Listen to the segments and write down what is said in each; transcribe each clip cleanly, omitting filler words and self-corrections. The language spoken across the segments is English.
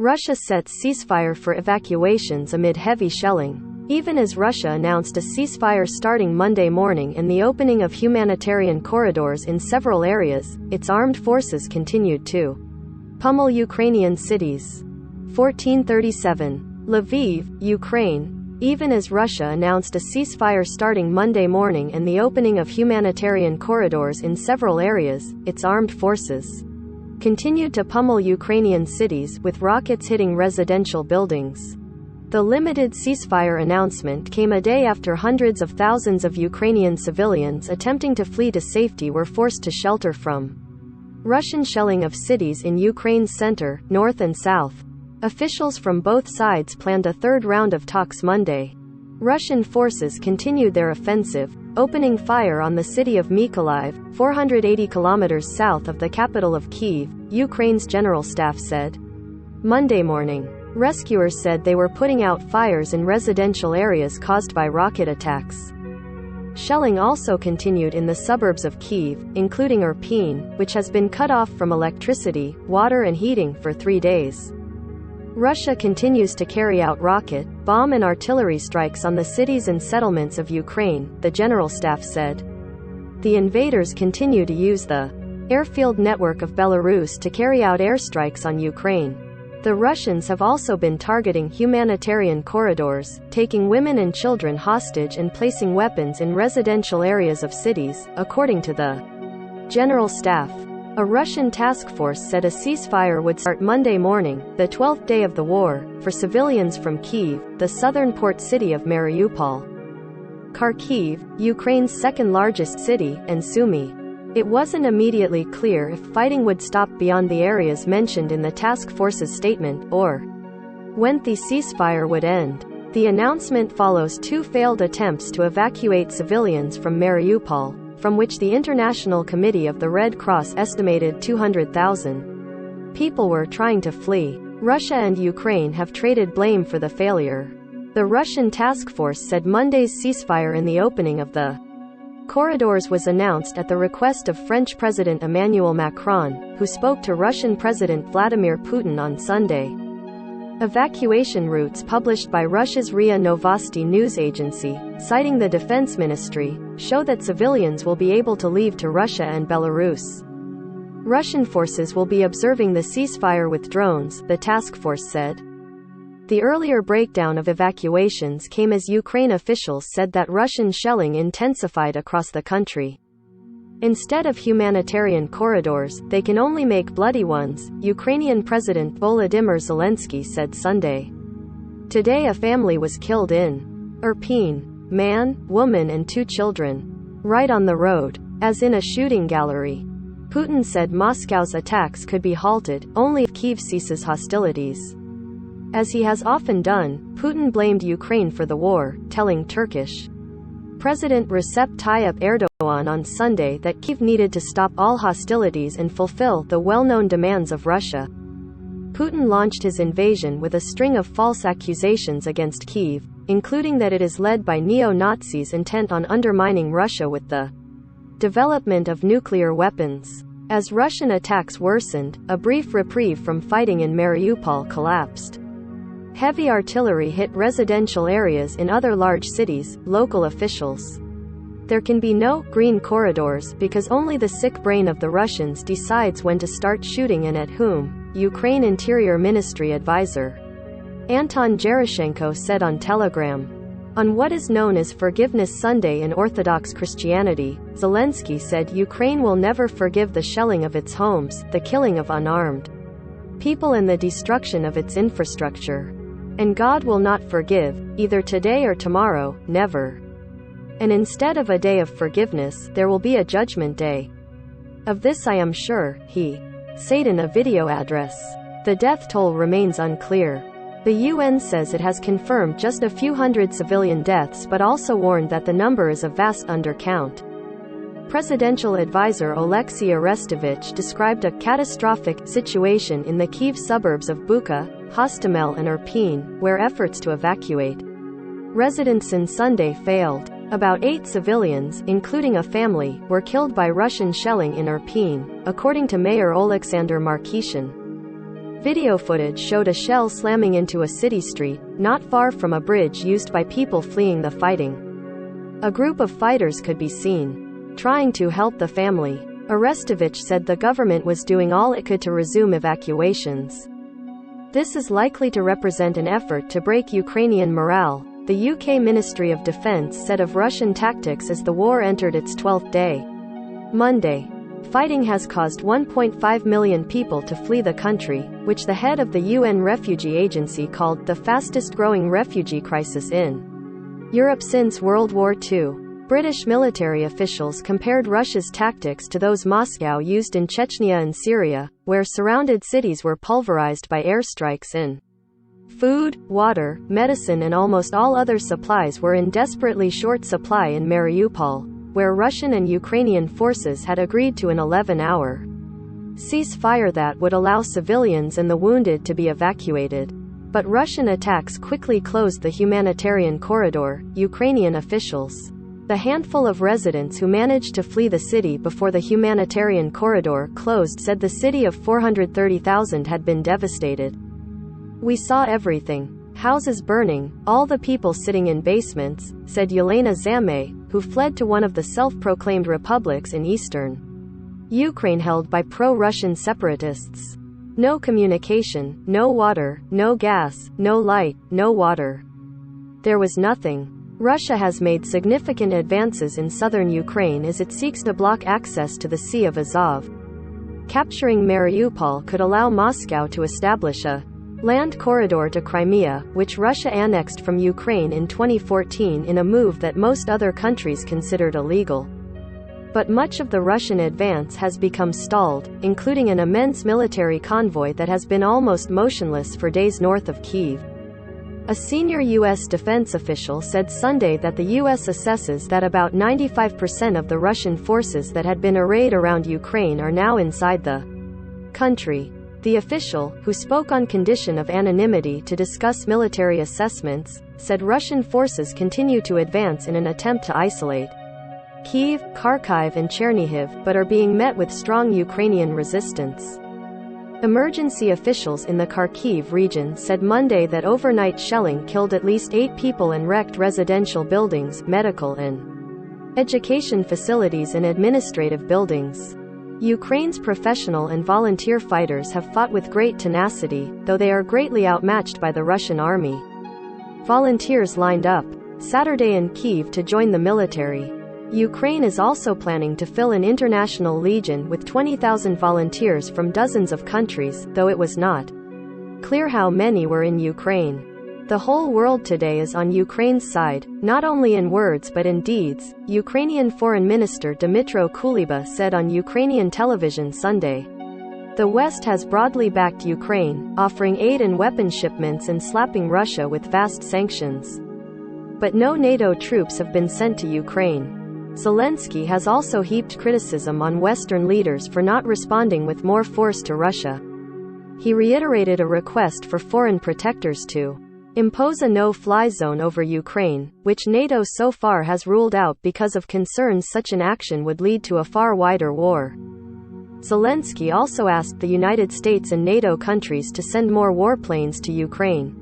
Russia sets ceasefire for evacuations amid heavy shelling. Even as Russia announced a ceasefire starting Monday morning and the opening of humanitarian corridors in several areas, its armed forces continued to pummel Ukrainian cities. 1437. Lviv, Ukraine. Even as Russia announced a ceasefire starting Monday morning and the opening of humanitarian corridors in several areas, its armed forces continued to pummel Ukrainian cities, with rockets hitting residential buildings. The limited ceasefire announcement came a day after hundreds of thousands of Ukrainian civilians attempting to flee to safety were forced to shelter from Russian shelling of cities in Ukraine's center, north and south. Officials from both sides planned a third round of talks Monday. Russian forces continued their offensive, opening fire on the city of Mykolaiv, 480 kilometers south of the capital of Kyiv, Ukraine's general staff said. Monday morning, rescuers said they were putting out fires in residential areas caused by rocket attacks. Shelling also continued in the suburbs of Kyiv, including Irpin, which has been cut off from electricity, water and heating for 3 days. Russia continues to carry out rocket, bomb and artillery strikes on the cities and settlements of Ukraine, the general staff said. The invaders continue to use the airfield network of Belarus to carry out airstrikes on Ukraine. The Russians have also been targeting humanitarian corridors, taking women and children hostage and placing weapons in residential areas of cities, according to the general staff. A Russian task force said a ceasefire would start Monday morning, the 12th day of the war, for civilians from Kyiv, the southern port city of Mariupol, Kharkiv, Ukraine's second-largest city, and Sumy. It wasn't immediately clear if fighting would stop beyond the areas mentioned in the task force's statement, or when the ceasefire would end. The announcement follows 2 failed attempts to evacuate civilians from Mariupol, from which the International Committee of the Red Cross estimated 200,000 people were trying to flee. Russia and Ukraine have traded blame for the failure. The Russian task force said Monday's ceasefire in the opening of the corridors was announced at the request of French President Emmanuel Macron, who spoke to Russian President Vladimir Putin on Sunday. Evacuation routes published by Russia's RIA Novosti news agency, citing the defense ministry, show that civilians will be able to leave to Russia and Belarus. Russian forces will be observing the ceasefire with drones, the task force said. The earlier breakdown of evacuations came as Ukraine officials said that Russian shelling intensified across the country. Instead of humanitarian corridors, they can only make bloody ones, Ukrainian President Volodymyr Zelensky said Sunday. Today a family was killed in Irpin. Man, woman and 2 children. Right on the road. As in a shooting gallery. Putin said Moscow's attacks could be halted, only if Kyiv ceases hostilities. As he has often done, Putin blamed Ukraine for the war, telling Turkish President Recep Tayyip Erdogan on Sunday that Kyiv needed to stop all hostilities and fulfill the well-known demands of Russia. Putin launched his invasion with a string of false accusations against Kyiv, including that it is led by neo-Nazis intent on undermining Russia with the development of nuclear weapons. As Russian attacks worsened, a brief reprieve from fighting in Mariupol collapsed. Heavy artillery hit residential areas in other large cities, local officials. There can be no green corridors because only the sick brain of the Russians decides when to start shooting and at whom, Ukraine Interior Ministry advisor Anton Gerashenko said on Telegram. On what is known as Forgiveness Sunday in Orthodox Christianity, Zelensky said Ukraine will never forgive the shelling of its homes, the killing of unarmed people and the destruction of its infrastructure. And God will not forgive, either today or tomorrow, never. And instead of a day of forgiveness, there will be a judgment day. Of this I am sure, he said in a video address. The death toll remains unclear. The UN says it has confirmed just a few hundred civilian deaths but also warned that the number is a vast undercount. Presidential advisor Oleksiy Arestovich described a catastrophic situation in the Kyiv suburbs of Bucha, Hostomel and Irpin, where efforts to evacuate residents on Sunday failed. About 8 civilians, including a family, were killed by Russian shelling in Irpin, according to Mayor Oleksandr Markishin. Video footage showed a shell slamming into a city street, not far from a bridge used by people fleeing the fighting. A group of fighters could be seen trying to help the family. Arestovich said the government was doing all it could to resume evacuations. This is likely to represent an effort to break Ukrainian morale, the UK Ministry of Defence said of Russian tactics as the war entered its 12th day. Monday. Fighting has caused 1.5 million people to flee the country, which the head of the UN Refugee Agency called the fastest-growing refugee crisis in Europe since World War II. British military officials compared Russia's tactics to those Moscow used in Chechnya and Syria, where surrounded cities were pulverized by airstrikes in food, water, medicine and almost all other supplies were in desperately short supply in Mariupol, where Russian and Ukrainian forces had agreed to an 11-hour ceasefire that would allow civilians and the wounded to be evacuated. But Russian attacks quickly closed the humanitarian corridor, Ukrainian officials. The handful of residents who managed to flee the city before the humanitarian corridor closed said the city of 430,000 had been devastated. "We saw everything. Houses burning, all the people sitting in basements," said Yelena Zame, who fled to one of the self-proclaimed republics in eastern Ukraine held by pro-Russian separatists. No communication, no water, no gas, no light, no water. There was nothing. Russia has made significant advances in southern Ukraine as it seeks to block access to the Sea of Azov. Capturing Mariupol could allow Moscow to establish a land corridor to Crimea, which Russia annexed from Ukraine in 2014 in a move that most other countries considered illegal. But much of the Russian advance has become stalled, including an immense military convoy that has been almost motionless for days north of Kyiv. A senior U.S. defense official said Sunday that the U.S. assesses that about 95% of the Russian forces that had been arrayed around Ukraine are now inside the country. The official, who spoke on condition of anonymity to discuss military assessments, said Russian forces continue to advance in an attempt to isolate Kyiv, Kharkiv and Chernihiv, but are being met with strong Ukrainian resistance. Emergency officials in the Kharkiv region said Monday that overnight shelling killed at least 8 people and wrecked residential buildings, medical and education facilities and administrative buildings. Ukraine's professional and volunteer fighters have fought with great tenacity, though they are greatly outmatched by the Russian army. Volunteers lined up Saturday in Kyiv to join the military. Ukraine is also planning to fill an international legion with 20,000 volunteers from dozens of countries, though it was not clear how many were in Ukraine. The whole world today is on Ukraine's side, not only in words but in deeds, Ukrainian Foreign Minister Dmytro Kuleba said on Ukrainian television Sunday. The West has broadly backed Ukraine, offering aid and weapon shipments and slapping Russia with vast sanctions. But no NATO troops have been sent to Ukraine. Zelensky has also heaped criticism on Western leaders for not responding with more force to Russia. He reiterated a request for foreign protectors to impose a no-fly zone over Ukraine, which NATO so far has ruled out because of concerns such an action would lead to a far wider war. Zelensky also asked the United States and NATO countries to send more warplanes to Ukraine.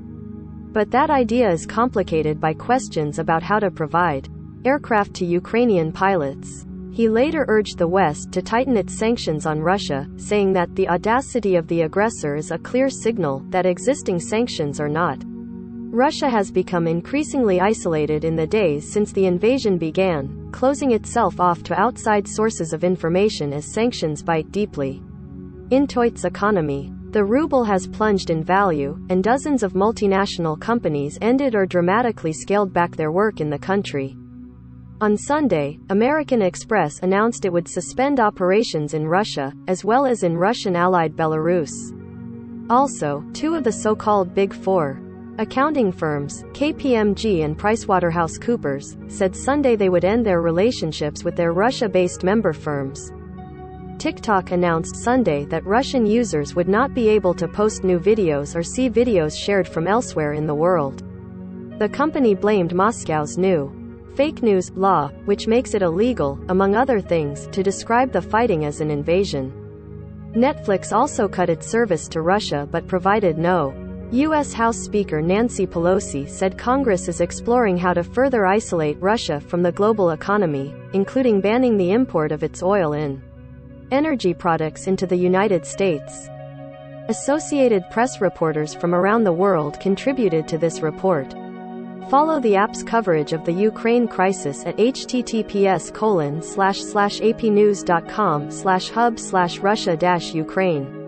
But that idea is complicated by questions about how to provide aircraft to Ukrainian pilots. He later urged the West to tighten its sanctions on Russia, saying that the audacity of the aggressor is a clear signal that existing sanctions are not. Russia has become increasingly isolated in the days since the invasion began, closing itself off to outside sources of information as sanctions bite deeply into its economy. The ruble has plunged in value, and dozens of multinational companies ended or dramatically scaled back their work in the country. On Sunday, American Express announced it would suspend operations in Russia, as well as in Russian-allied Belarus. Also, 2 of the so-called Big Four accounting firms, KPMG and PricewaterhouseCoopers, said Sunday they would end their relationships with their Russia-based member firms. TikTok announced Sunday that Russian users would not be able to post new videos or see videos shared from elsewhere in the world. The company blamed Moscow's new fake news law, which makes it illegal, among other things, to describe the fighting as an invasion. Netflix also cut its service to Russia but provided no. U.S. House Speaker Nancy Pelosi said Congress is exploring how to further isolate Russia from the global economy, including banning the import of its oil and energy products into the United States. Associated Press reporters from around the world contributed to this report. Follow the app's coverage of the Ukraine crisis at https://apnews.com/hub/Russia-Ukraine.